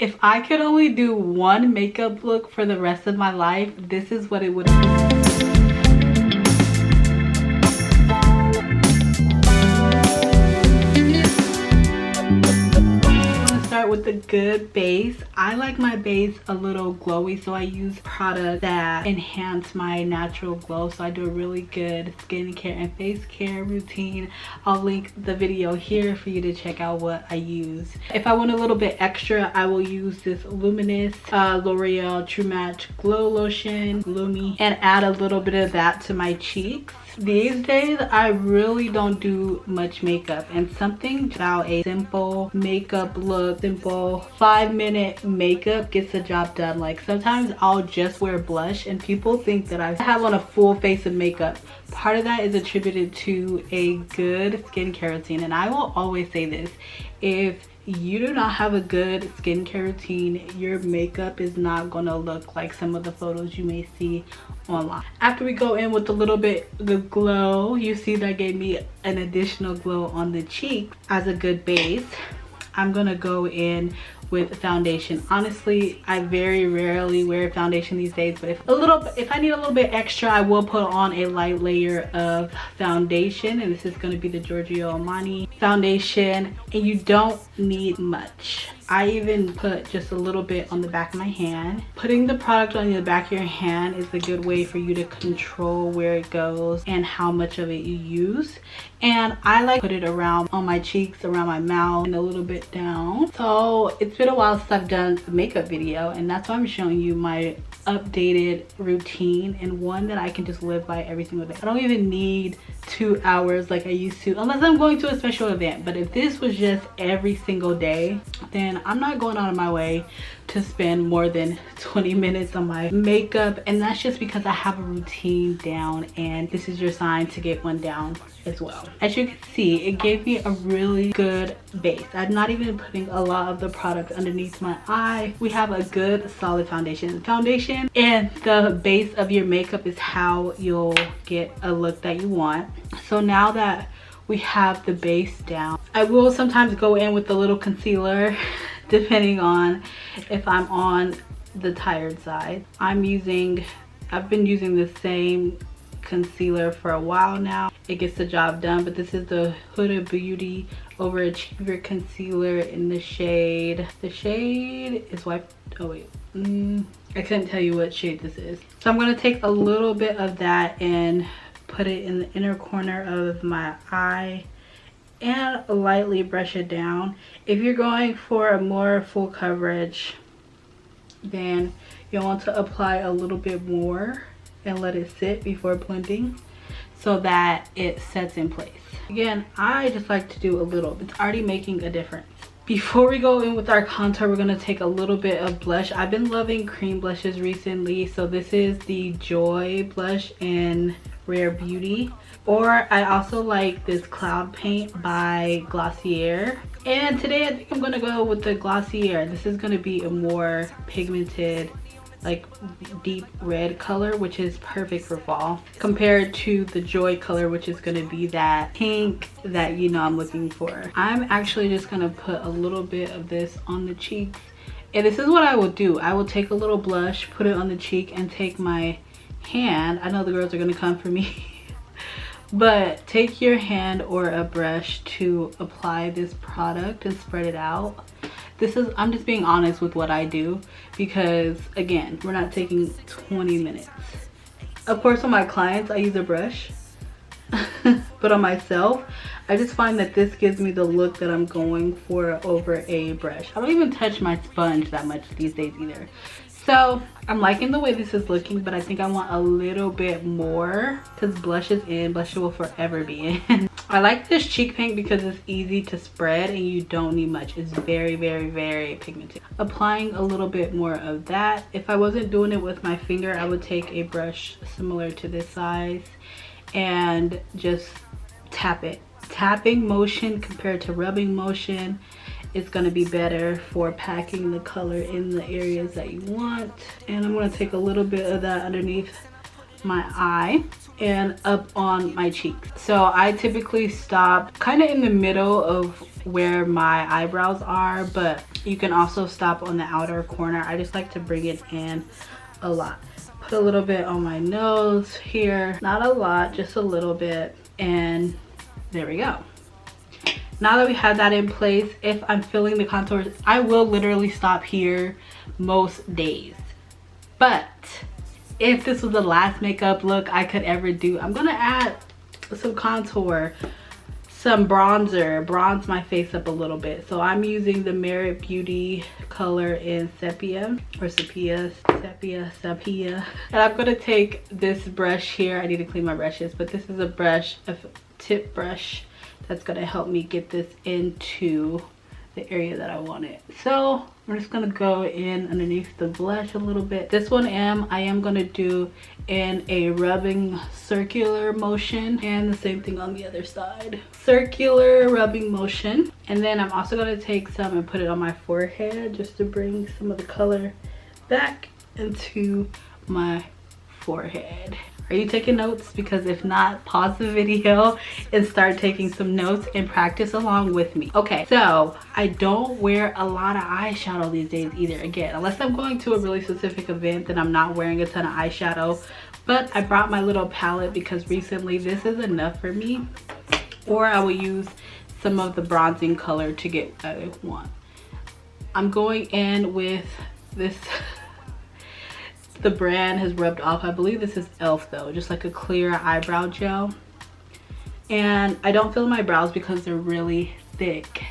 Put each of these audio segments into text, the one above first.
If I could only do one makeup look for the rest of my life, this is what it would be. With a good base. I like my base a little glowy, so I use products that enhance my natural glow. So I do a really good skincare and face care routine. I'll link the video here for you to check out what I use. If I want a little bit extra, I will use this luminous L'Oreal True Match Glow Lotion, Gloomy, and add a little bit of that to my cheeks. These days I really don't do much makeup, and something about a simple makeup look, simple 5-minute makeup gets the job done. Like sometimes I'll just wear blush and people think that I have on a full face of makeup. Part of that is attributed to a good skincare routine, and I will always say this: if you do not have a good skincare routine, your makeup is not gonna look like some of the photos you may see online. After we go in with a little bit of the glow, you see that gave me an additional glow on the cheek as a good base. I'm gonna go in with foundation. Honestly, I very rarely wear foundation these days, but if I need a little bit extra, I will put on a light layer of foundation, and this is going to be the Giorgio Armani foundation, and you don't need much. I even put just a little bit on the back of my hand. Putting the product on the back of your hand is a good way for you to control where it goes and how much of it you use. And I like to put it around on my cheeks, around my mouth, and a little bit down. So it's been a while since I've done a makeup video, and that's why I'm showing you my updated routine, and one that I can just live by every single day. I don't even need 2 hours like I used to, unless I'm going to a special event. But if this was just every single day, then I'm not going out of my way to spend more than 20 minutes on my makeup. And that's just because I have a routine down, and this is your sign to get one down as well. As you can see, it gave me a really good base. I'm not even putting a lot of the product underneath my eye. We have a good solid foundation. Foundation and the base of your makeup is how you'll get a look that you want. So now that we have the base down, I will sometimes go in with a little concealer depending on if I'm on the tired side. I've been using the same concealer for a while now. It gets the job done, but this is the Huda Beauty Overachiever concealer in the shade is I couldn't tell you what shade this is. So I'm going to take a little bit of that and put it in the inner corner of my eye and lightly brush it down. If you're going for a more full coverage, then you'll want to apply a little bit more and let it sit before blending so that it sets in place. Again, I just like to do a little. It's already making a difference. Before we go in with our contour, we're going to take a little bit of blush. I've been loving cream blushes recently, so this is the Joy blush in Rare Beauty. Or I also like this Cloud Paint by Glossier. And today I think I'm going to go with the Glossier. This is going to be a more pigmented, like deep red color, which is perfect for fall, compared to the Joy color, which is going to be that pink that you know I'm looking for. I'm actually just going to put a little bit of this on the cheeks, and this is what I will do. I will take a little blush, put it on the cheek, and take my hand. I know the girls are going to come for me but take your hand or a brush to apply this product and spread it out. I'm just being honest with what I do, because again, we're not taking 20 minutes. Of course, on my clients I use a brush but on myself, I just find that this gives me the look that I'm going for over a brush. I don't even touch my sponge that much these days either. So I'm liking the way this is looking, but I think I want a little bit more, because blush is in, blush will forever be in. I like this cheek paint because it's easy to spread and you don't need much. It's very, very, very pigmented. Applying a little bit more of that. If I wasn't doing it with my finger, I would take a brush similar to this size and just tap it. Tapping motion compared to rubbing motion is going to be better for packing the color in the areas that you want. And I'm going to take a little bit of that underneath my eye and up on my cheeks. So I typically stop kind of in the middle of where my eyebrows are, but you can also stop on the outer corner. I just like to bring it in a lot. Put a little bit on my nose here, not a lot, just a little bit, and there we go. Now that we have that in place, if I'm filling the contours, I will literally stop here most days. But if this was the last makeup look I could ever do, I'm gonna add some contour, some bronzer, bronze my face up a little bit. So I'm using the Merit Beauty color in sepia, or sepia. And I'm gonna take this brush here. I need to clean my brushes, but this is a brush, a tip brush, that's gonna help me get this into the area that I want it. So I'm just gonna go in underneath the blush a little bit. This one I am gonna do in a rubbing circular motion, and the same thing on the other side. Circular rubbing motion. And then I'm also gonna take some and put it on my forehead just to bring some of the color back into my forehead. Are you taking notes? Because if not, pause the video and start taking some notes and practice along with me. Okay, so I don't wear a lot of eyeshadow these days either. Again, unless I'm going to a really specific event, then I'm not wearing a ton of eyeshadow. But I brought my little palette because recently this is enough for me. Or I will use some of the bronzing color to get what I want. I'm going in with this. The brand has rubbed off. I believe this is e.l.f. though, just like a clear eyebrow gel. And I don't fill my brows because they're really thick,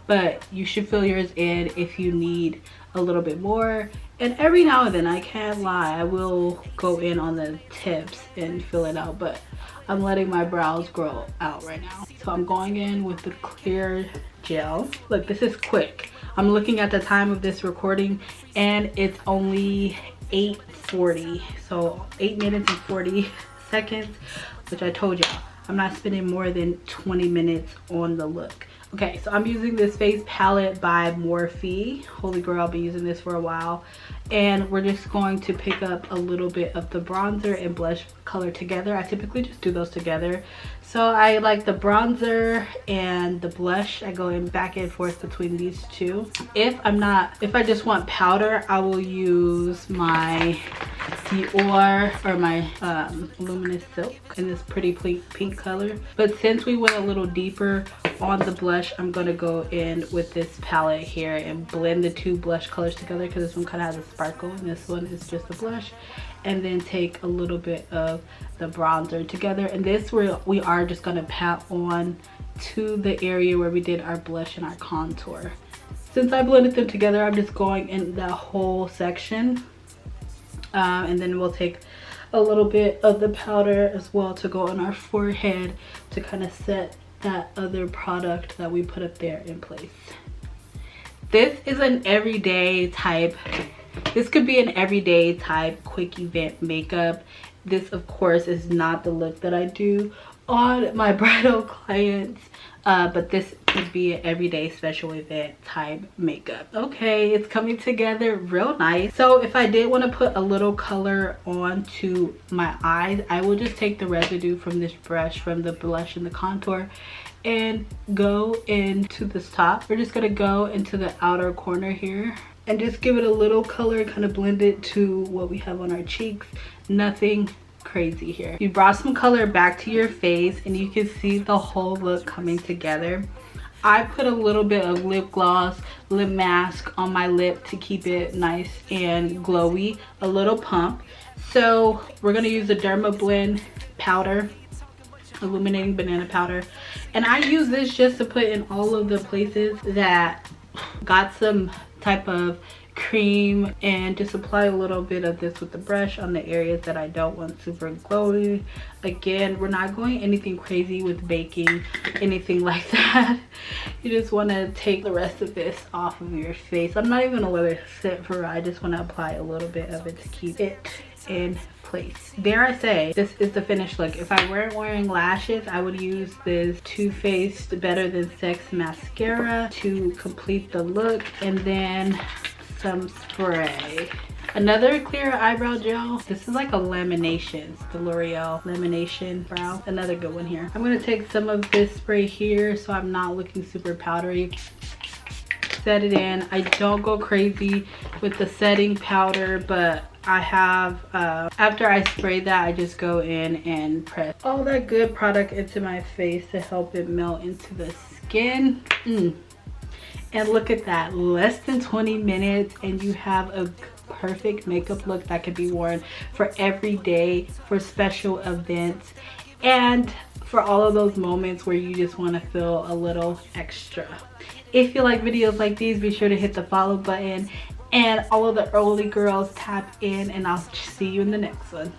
but you should fill yours in if you need a little bit more. And every now and then, I can't lie, I will go in on the tips and fill it out, but I'm letting my brows grow out right now. So I'm going in with the clear gel. Look, this is quick. I'm looking at the time of this recording and it's only 8:40, so 8 minutes and 40 seconds, which I told y'all I'm not spending more than 20 minutes on the look. Okay, so I'm using this face palette by Morphe. Holy girl, I've been using this for a while. And we're just going to pick up a little bit of the bronzer and blush color together. I typically just do those together. So I like the bronzer and the blush. I go in back and forth between these two. If I just want powder, I will use my Dior or my Luminous Silk in this pretty pink color. But since we went a little deeper on the blush, I'm gonna go in with this palette here and blend the two blush colors together, because this one kind of has a sparkle and this one is just a blush. And then take a little bit of the bronzer together, and this we are just gonna pat on to the area where we did our blush and our contour. Since I blended them together, I'm just going in that whole section, and then we'll take a little bit of the powder as well to go on our forehead to kind of set that other product that we put up there in place. This is an everyday type. This could be an everyday type quick event makeup. This of course is not the look that I do on my bridal clients, but this could be an everyday special event type makeup. Okay, it's coming together real nice. So if I did want to put a little color onto my eyes, I will just take the residue from this brush, from the blush and the contour, and go into this top. We're just gonna go into the outer corner here and just give it a little color, kind of blend it to what we have on our cheeks. Nothing crazy here. You brought some color back to your face and you can see the whole look coming together. I put a little bit of lip gloss, lip mask on my lip to keep it nice and glowy, a little pump. So we're gonna use the Derma Blend powder, illuminating banana powder, and I use this just to put in all of the places that got some type of cream, and just apply a little bit of this with the brush on the areas that I don't want super glowy. Again, we're not going anything crazy with baking, anything like that. You just want to take the rest of this off of your face. I'm not even gonna let it sit for, I just want to apply a little bit of it to keep it in place. Dare I say, this is the finished look. If I weren't wearing lashes, I would use this Too Faced Better Than Sex mascara to complete the look, and then some spray. Another clear eyebrow gel. This is like a lamination. It's the L'Oreal lamination brow. Another good one here. I'm gonna take some of this spray here so I'm not looking super powdery. Set it in. I don't go crazy with the setting powder, but I have after I spray that, I just go in and press all that good product into my face to help it melt into the skin. And look at that, less than 20 minutes and you have a perfect makeup look that could be worn for every day, for special events, and for all of those moments where you just want to feel a little extra. If you like videos like these, be sure to hit the follow button, and all of the early girls, tap in, and I'll see you in the next one.